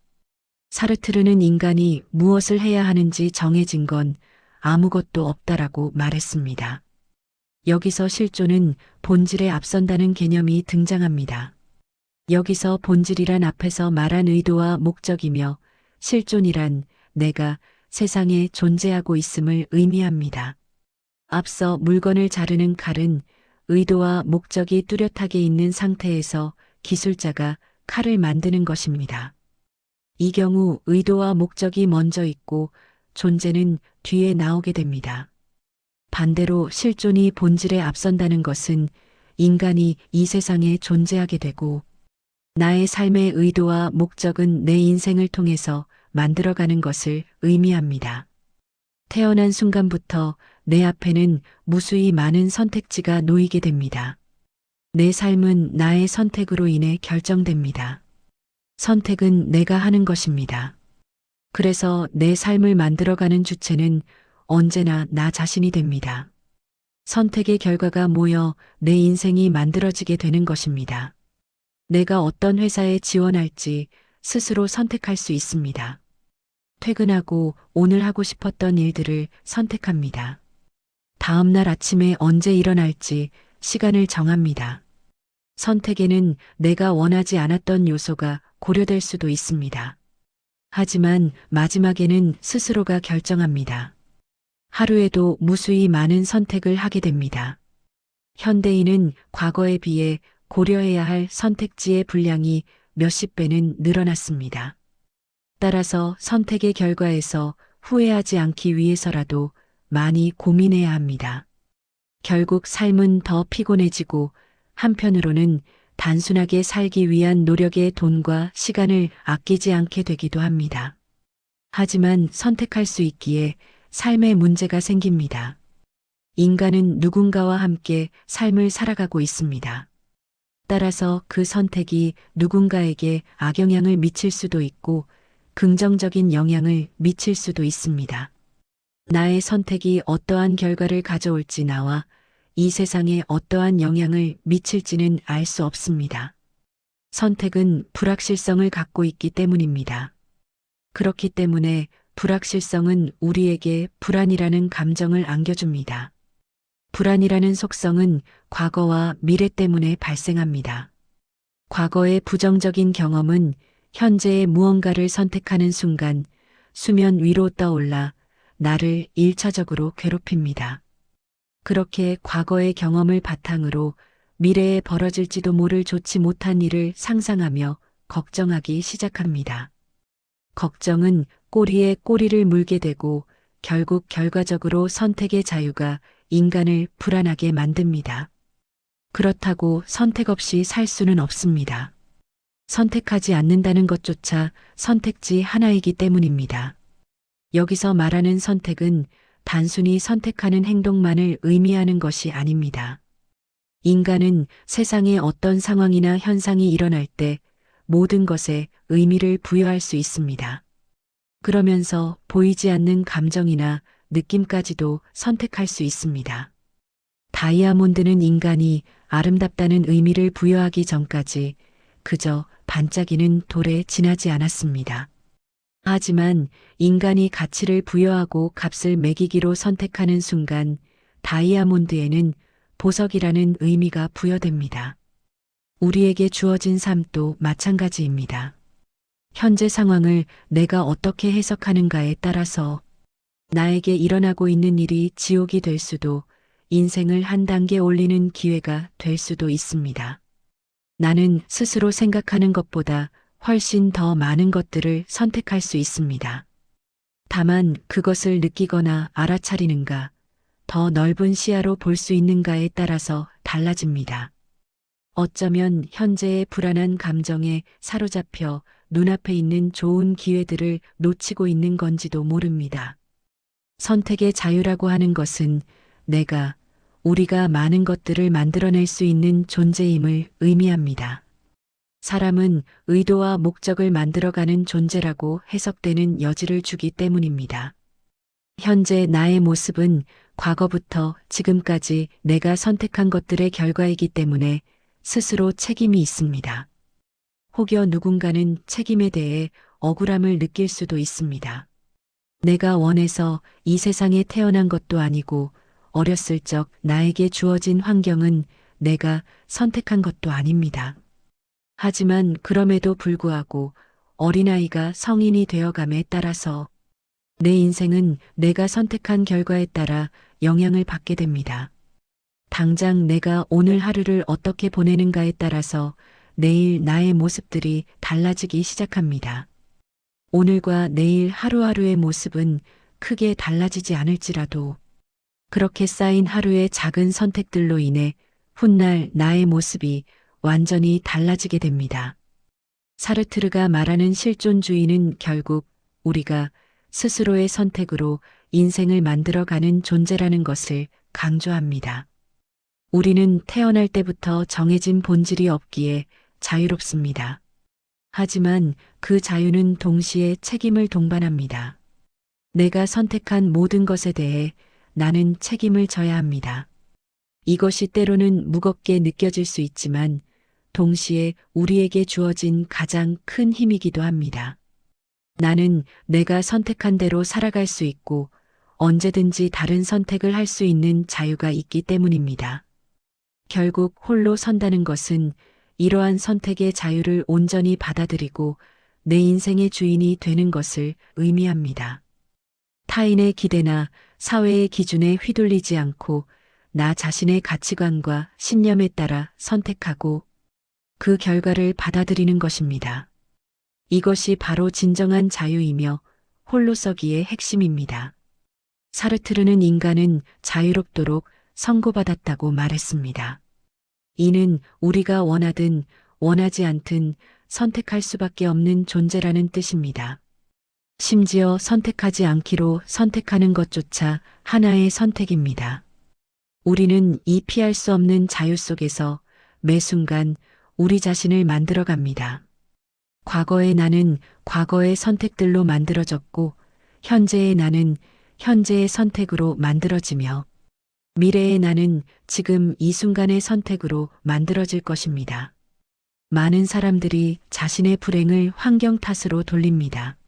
사르트르는 인간이 무엇을 해야 하는지 정해진 건 아무것도 없다라고 말했습니다. 여기서 실존은 본질에 앞선다는 개념이 등장합니다. 여기서 본질이란 앞에서 말한 의도와 목적이며 실존이란 내가 세상에 존재하고 있음을 의미합니다. 앞서 물건을 자르는 칼은 의도와 목적이 뚜렷하게 있는 상태에서 기술자가 칼을 만드는 것입니다. 이 경우 의도와 목적이 먼저 있고 존재는 뒤에 나오게 됩니다. 반대로 실존이 본질에 앞선다는 것은 인간이 이 세상에 존재하게 되고 나의 삶의 의도와 목적은 내 인생을 통해서 만들어가는 것을 의미합니다. 태어난 순간부터 내 앞에는 무수히 많은 선택지가 놓이게 됩니다. 내 삶은 나의 선택으로 인해 결정됩니다. 선택은 내가 하는 것입니다. 그래서 내 삶을 만들어가는 주체는 언제나 나 자신이 됩니다. 선택의 결과가 모여 내 인생이 만들어지게 되는 것입니다. 내가 어떤 회사에 지원할지 스스로 선택할 수 있습니다. 퇴근하고 오늘 하고 싶었던 일들을 선택합니다. 다음 날 아침에 언제 일어날지 시간을 정합니다. 선택에는 내가 원하지 않았던 요소가 고려될 수도 있습니다. 하지만 마지막에는 스스로가 결정합니다. 하루에도 무수히 많은 선택을 하게 됩니다. 현대인은 과거에 비해 고려해야 할 선택지의 분량이 몇십 배는 늘어났습니다. 따라서 선택의 결과에서 후회하지 않기 위해서라도 많이 고민해야 합니다. 결국 삶은 더 피곤해지고 한편으로는 단순하게 살기 위한 노력의 돈과 시간을 아끼지 않게 되기도 합니다. 하지만 선택할 수 있기에 삶에 문제가 생깁니다. 인간은 누군가와 함께 삶을 살아가고 있습니다. 따라서 그 선택이 누군가에게 악영향을 미칠 수도 있고 긍정적인 영향을 미칠 수도 있습니다. 나의 선택이 어떠한 결과를 가져올지 나와 이 세상에 어떠한 영향을 미칠지는 알 수 없습니다. 선택은 불확실성을 갖고 있기 때문입니다. 그렇기 때문에 불확실성은 우리에게 불안이라는 감정을 안겨줍니다. 불안이라는 속성은 과거와 미래 때문에 발생합니다. 과거의 부정적인 경험은 현재의 무언가를 선택하는 순간 수면 위로 떠올라 나를 1차적으로 괴롭힙니다. 그렇게 과거의 경험을 바탕으로 미래에 벌어질지도 모를 좋지 못한 일을 상상하며 걱정하기 시작합니다. 걱정은 꼬리에 꼬리를 물게 되고 결국 결과적으로 선택의 자유가 인간을 불안하게 만듭니다. 그렇다고 선택 없이 살 수는 없습니다. 선택하지 않는다는 것조차 선택지 하나이기 때문입니다. 여기서 말하는 선택은 단순히 선택하는 행동만을 의미하는 것이 아닙니다. 인간은 세상에 어떤 상황이나 현상이 일어날 때 모든 것에 의미를 부여할 수 있습니다. 그러면서 보이지 않는 감정이나 느낌까지도 선택할 수 있습니다. 다이아몬드는 인간이 아름답다는 의미를 부여하기 전까지 그저 반짝이는 돌에 지나지 않았습니다. 하지만 인간이 가치를 부여하고 값을 매기기로 선택하는 순간 다이아몬드에는 보석이라는 의미가 부여됩니다. 우리에게 주어진 삶도 마찬가지입니다. 현재 상황을 내가 어떻게 해석하는가에 따라서 나에게 일어나고 있는 일이 지옥이 될 수도 인생을 한 단계 올리는 기회가 될 수도 있습니다. 나는 스스로 생각하는 것보다 훨씬 더 많은 것들을 선택할 수 있습니다. 다만 그것을 느끼거나 알아차리는가, 더 넓은 시야로 볼 수 있는가에 따라서 달라집니다. 어쩌면 현재의 불안한 감정에 사로잡혀 눈앞에 있는 좋은 기회들을 놓치고 있는 건지도 모릅니다. 선택의 자유라고 하는 것은 우리가 많은 것들을 만들어낼 수 있는 존재임을 의미합니다. 사람은 의도와 목적을 만들어가는 존재라고 해석되는 여지를 주기 때문입니다. 현재 나의 모습은 과거부터 지금까지 내가 선택한 것들의 결과이기 때문에 스스로 책임이 있습니다. 혹여 누군가는 책임에 대해 억울함을 느낄 수도 있습니다. 내가 원해서 이 세상에 태어난 것도 아니고 어렸을 적 나에게 주어진 환경은 내가 선택한 것도 아닙니다. 하지만 그럼에도 불구하고 어린아이가 성인이 되어감에 따라서 내 인생은 내가 선택한 결과에 따라 영향을 받게 됩니다. 당장 내가 오늘 하루를 어떻게 보내는가에 따라서 내일 나의 모습들이 달라지기 시작합니다. 오늘과 내일 하루하루의 모습은 크게 달라지지 않을지라도 그렇게 쌓인 하루의 작은 선택들로 인해 훗날 나의 모습이 완전히 달라지게 됩니다. 사르트르가 말하는 실존주의는 결국 우리가 스스로의 선택으로 인생을 만들어가는 존재라는 것을 강조합니다. 우리는 태어날 때부터 정해진 본질이 없기에 자유롭습니다. 하지만 그 자유는 동시에 책임을 동반합니다. 내가 선택한 모든 것에 대해 나는 책임을 져야 합니다. 이것이 때로는 무겁게 느껴질 수 있지만 동시에 우리에게 주어진 가장 큰 힘이기도 합니다. 나는 내가 선택한 대로 살아갈 수 있고 언제든지 다른 선택을 할 수 있는 자유가 있기 때문입니다. 결국 홀로 선다는 것은 이러한 선택의 자유를 온전히 받아들이고 내 인생의 주인이 되는 것을 의미합니다. 타인의 기대나 사회의 기준에 휘둘리지 않고 나 자신의 가치관과 신념에 따라 선택하고 그 결과를 받아들이는 것입니다. 이것이 바로 진정한 자유이며 홀로서기의 핵심입니다. 사르트르는 인간은 자유롭도록 선고받았다고 말했습니다. 이는 우리가 원하든 원하지 않든 선택할 수밖에 없는 존재라는 뜻입니다. 심지어 선택하지 않기로 선택하는 것조차 하나의 선택입니다. 우리는 이 피할 수 없는 자유 속에서 매 순간 우리 자신을 만들어갑니다. 과거의 나는 과거의 선택들로 만들어졌고 현재의 나는 현재의 선택으로 만들어지며 미래의 나는 지금 이 순간의 선택으로 만들어질 것입니다. 많은 사람들이 자신의 불행을 환경 탓으로 돌립니다.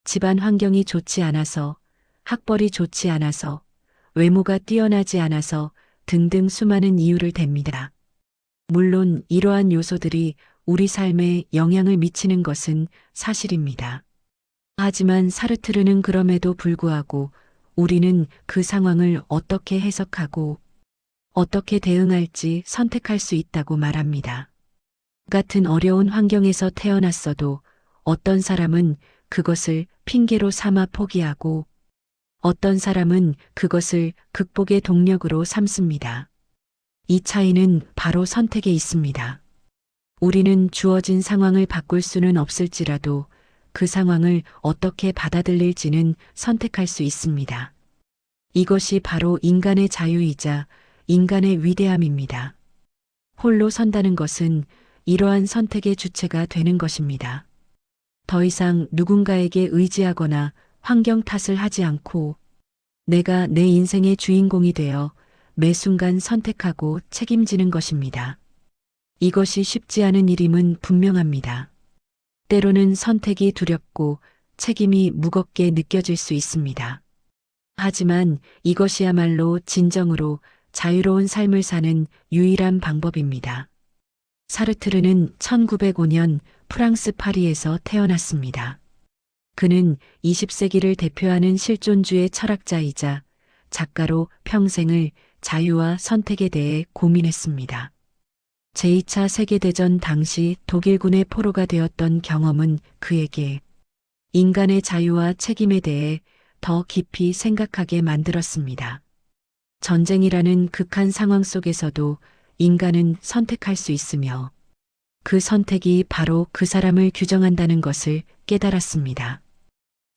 집안 환경이 좋지 않아서, 학벌이 좋지 않아서, 외모가 뛰어나지 않아서 등등 수많은 이유를 댑니다. 물론 이러한 요소들이 우리 삶에 영향을 미치는 것은 사실입니다. 하지만 사르트르는 그럼에도 불구하고 우리는 그 상황을 어떻게 해석하고 어떻게 대응할지 선택할 수 있다고 말합니다. 같은 어려운 환경에서 태어났어도 어떤 사람은 그것을 핑계로 삼아 포기하고 어떤 사람은 그것을 극복의 동력으로 삼습니다. 이 차이는 바로 선택에 있습니다. 우리는 주어진 상황을 바꿀 수는 없을지라도 그 상황을 어떻게 받아들일지는 선택할 수 있습니다. 이것이 바로 인간의 자유이자 인간의 위대함입니다. 홀로 선다는 것은 이러한 선택의 주체가 되는 것입니다. 더 이상 누군가에게 의지하거나 환경 탓을 하지 않고 내가 내 인생의 주인공이 되어 매 순간 선택하고 책임지는 것입니다. 이것이 쉽지 않은 일임은 분명합니다. 때로는 선택이 두렵고 책임이 무겁게 느껴질 수 있습니다. 하지만 이것이야말로 진정으로 자유로운 삶을 사는 유일한 방법입니다. 사르트르는 1905년 프랑스 파리에서 태어났습니다. 그는 20세기를 대표하는 실존주의 철학자이자 작가로 평생을 자유와 선택에 대해 고민했습니다. 제2차 세계대전 당시 독일군의 포로가 되었던 경험은 그에게 인간의 자유와 책임에 대해 더 깊이 생각하게 만들었습니다. 전쟁이라는 극한 상황 속에서도 인간은 선택할 수 있으며 그 선택이 바로 그 사람을 규정한다는 것을 깨달았습니다.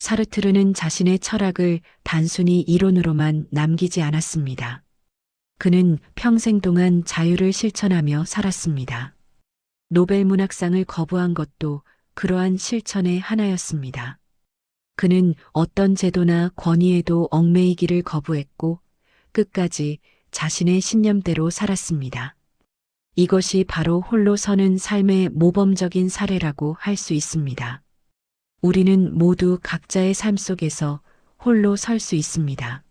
사르트르는 자신의 철학을 단순히 이론으로만 남기지 않았습니다. 그는 평생 동안 자유를 실천하며 살았습니다. 노벨 문학상을 거부한 것도 그러한 실천의 하나였습니다. 그는 어떤 제도나 권위에도 얽매이기를 거부했고 끝까지 자신의 신념대로 살았습니다. 이것이 바로 홀로 서는 삶의 모범적인 사례라고 할 수 있습니다. 우리는 모두 각자의 삶 속에서 홀로 설 수 있습니다.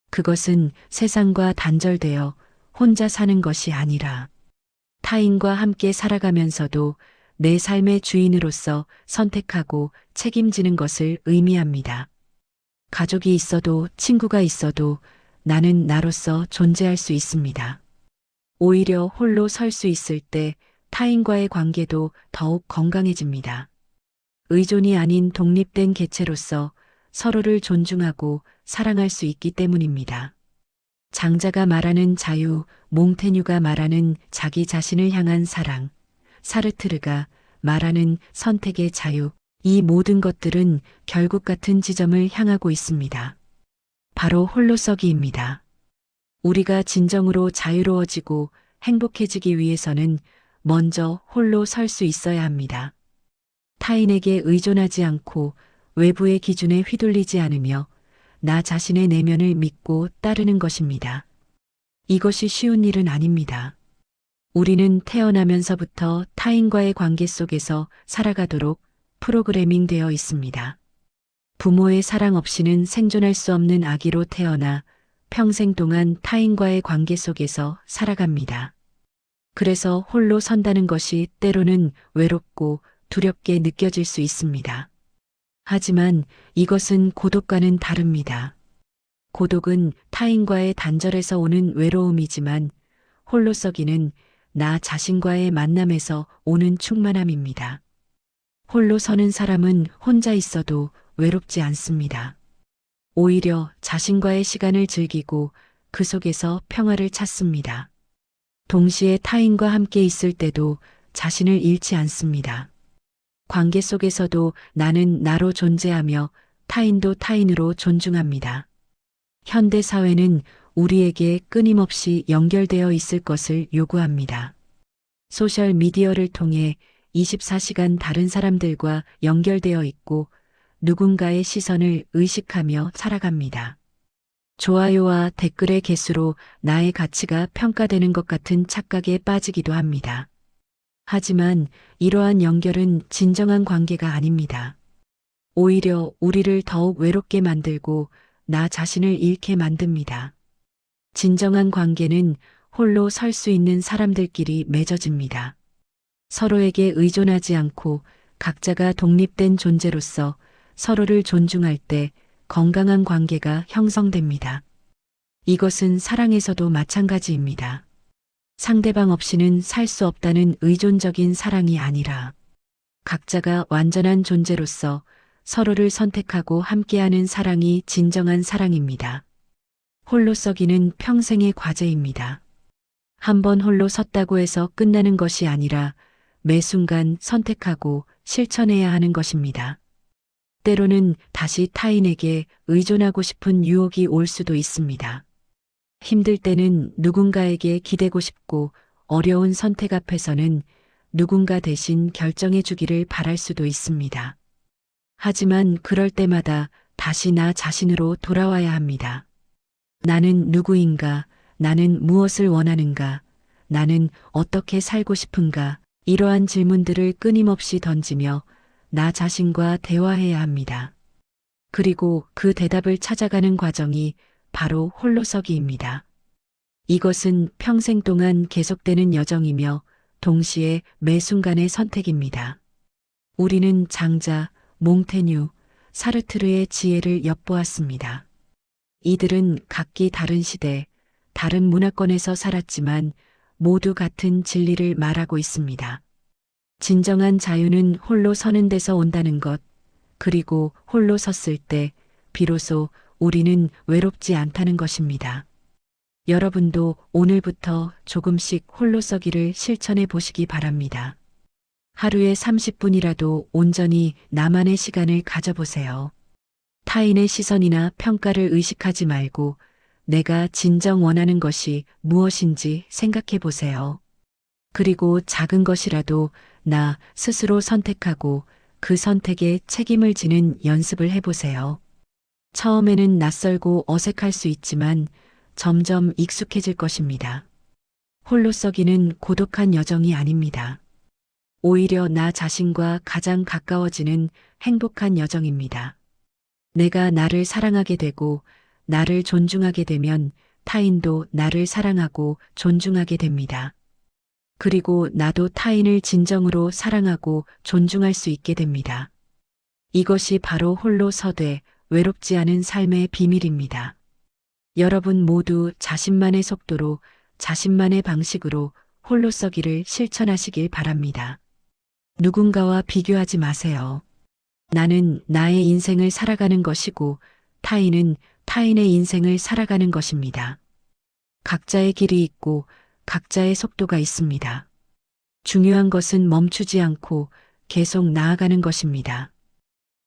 그것은 세상과 단절되어 혼자 사는 것이 아니라 타인과 함께 살아가면서도 내 삶의 주인으로서 선택하고 책임지는 것을 의미합니다. 가족이 있어도 친구가 있어도 나는 나로서 존재할 수 있습니다. 오히려 홀로 설 수 있을 때 타인과의 관계도 더욱 건강해집니다. 의존이 아닌 독립된 개체로서 서로를 존중하고 사랑할 수 있기 때문입니다. 장자가 말하는 자유, 몽테뉴가 말하는 자기 자신을 향한 사랑, 사르트르가 말하는 선택의 자유, 이 모든 것들은 결국 같은 지점을 향하고 있습니다. 바로 홀로서기입니다. 우리가 진정으로 자유로워지고 행복해지기 위해서는 먼저 홀로 설 수 있어야 합니다. 타인에게 의존하지 않고 외부의 기준에 휘둘리지 않으며 나 자신의 내면을 믿고 따르는 것입니다. 이것이 쉬운 일은 아닙니다. 우리는 태어나면서부터 타인과의 관계 속에서 살아가도록 프로그래밍 되어 있습니다. 부모의 사랑 없이는 생존할 수 없는 아기로 태어나 평생 동안 타인과의 관계 속에서 살아갑니다. 그래서 홀로 선다는 것이 때로는 외롭고 두렵게 느껴질 수 있습니다. 하지만 이것은 고독과는 다릅니다. 고독은 타인과의 단절에서 오는 외로움이지만 홀로서기는 나 자신과의 만남에서 오는 충만함입니다. 홀로 서는 사람은 혼자 있어도 외롭지 않습니다. 오히려 자신과의 시간을 즐기고 그 속에서 평화를 찾습니다. 동시에 타인과 함께 있을 때도 자신을 잃지 않습니다. 관계 속에서도 나는 나로 존재하며 타인도 타인으로 존중합니다. 현대 사회는 우리에게 끊임없이 연결되어 있을 것을 요구합니다. 소셜 미디어를 통해 24시간 다른 사람들과 연결되어 있고 누군가의 시선을 의식하며 살아갑니다. 좋아요와 댓글의 개수로 나의 가치가 평가되는 것 같은 착각에 빠지기도 합니다. 하지만 이러한 연결은 진정한 관계가 아닙니다. 오히려 우리를 더욱 외롭게 만들고 나 자신을 잃게 만듭니다. 진정한 관계는 홀로 설 수 있는 사람들끼리 맺어집니다. 서로에게 의존하지 않고 각자가 독립된 존재로서 서로를 존중할 때 건강한 관계가 형성됩니다. 이것은 사랑에서도 마찬가지입니다. 상대방 없이는 살 수 없다는 의존적인 사랑이 아니라 각자가 완전한 존재로서 서로를 선택하고 함께하는 사랑이 진정한 사랑입니다. 홀로 서기는 평생의 과제입니다. 한 번 홀로 섰다고 해서 끝나는 것이 아니라 매 순간 선택하고 실천해야 하는 것입니다. 때로는 다시 타인에게 의존하고 싶은 유혹이 올 수도 있습니다. 힘들 때는 누군가에게 기대고 싶고 어려운 선택 앞에서는 누군가 대신 결정해 주기를 바랄 수도 있습니다. 하지만 그럴 때마다 다시 나 자신으로 돌아와야 합니다. 나는 누구인가? 나는 무엇을 원하는가? 나는 어떻게 살고 싶은가? 이러한 질문들을 끊임없이 던지며 나 자신과 대화해야 합니다. 그리고 그 대답을 찾아가는 과정이 바로 홀로서기입니다. 이것은 평생 동안 계속되는 여정이며 동시에 매 순간의 선택입니다. 우리는 장자, 몽테뉴, 사르트르의 지혜를 엿보았습니다. 이들은 각기 다른 시대, 다른 문화권에서 살았지만 모두 같은 진리를 말하고 있습니다. 진정한 자유는 홀로 서는 데서 온다는 것, 그리고 홀로 섰을 때 비로소 우리는 외롭지 않다는 것입니다. 여러분도 오늘부터 조금씩 홀로 서기를 실천해 보시기 바랍니다. 하루에 30분이라도 온전히 나만의 시간을 가져보세요. 타인의 시선이나 평가를 의식하지 말고 내가 진정 원하는 것이 무엇인지 생각해 보세요. 그리고 작은 것이라도 나 스스로 선택하고 그 선택에 책임을 지는 연습을 해보세요. 처음에는 낯설고 어색할 수 있지만 점점 익숙해질 것입니다. 홀로서기는 고독한 여정이 아닙니다. 오히려 나 자신과 가장 가까워지는 행복한 여정입니다. 내가 나를 사랑하게 되고 나를 존중하게 되면 타인도 나를 사랑하고 존중하게 됩니다. 그리고 나도 타인을 진정으로 사랑하고 존중할 수 있게 됩니다. 이것이 바로 홀로 서되 외롭지 않은 삶의 비밀입니다. 여러분 모두 자신만의 속도로 자신만의 방식으로 홀로 서기를 실천하시길 바랍니다. 누군가와 비교하지 마세요. 나는 나의 인생을 살아가는 것이고 타인은 타인의 인생을 살아가는 것입니다. 각자의 길이 있고 각자의 속도가 있습니다. 중요한 것은 멈추지 않고 계속 나아가는 것입니다.